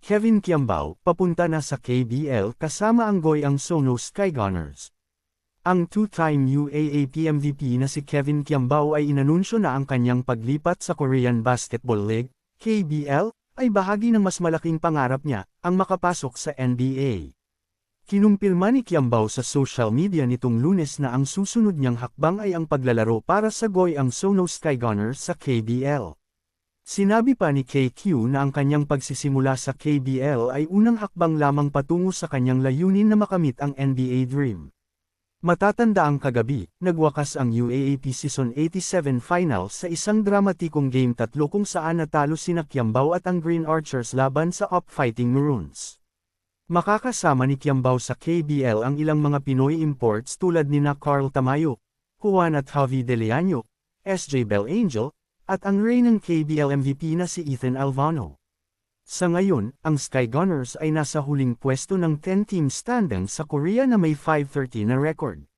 Kevin Kiambao, papunta na sa KBL kasama ang Goyang Sono Skygunners. Ang two-time UAAP MVP na si Kevin Kiambao ay inanunsyo na ang kanyang paglipat sa Korean Basketball League, KBL, ay bahagi ng mas malaking pangarap niya, ang makapasok sa NBA. Kinumpirma ni Kiambao sa social media nitong Lunes na ang susunod niyang hakbang ay ang paglalaro para sa Goyang Sono Skygunners sa KBL. Sinabi pa ni KQ na ang kanyang pagsisimula sa KBL ay unang hakbang lamang patungo sa kanyang layunin na makamit ang NBA Dream. Matatanda ang kagabi, nagwakas ang UAAP Season 87 Finals sa isang dramatikong Game 3 kung saan natalo sina Kiambao at ang Green Archers laban sa Up-Fighting Maroons. Makakasama ni Kiambao sa KBL ang ilang mga Pinoy imports tulad nina Carl Tamayo, Juan at Javi De Leaño, SJ Bell Angel, at ang reigning KBL MVP na si Ethan Alvano. Sa ngayon, ang Skygunners ay nasa huling pwesto ng 10-team standing sa Korea na may 5-13 na record.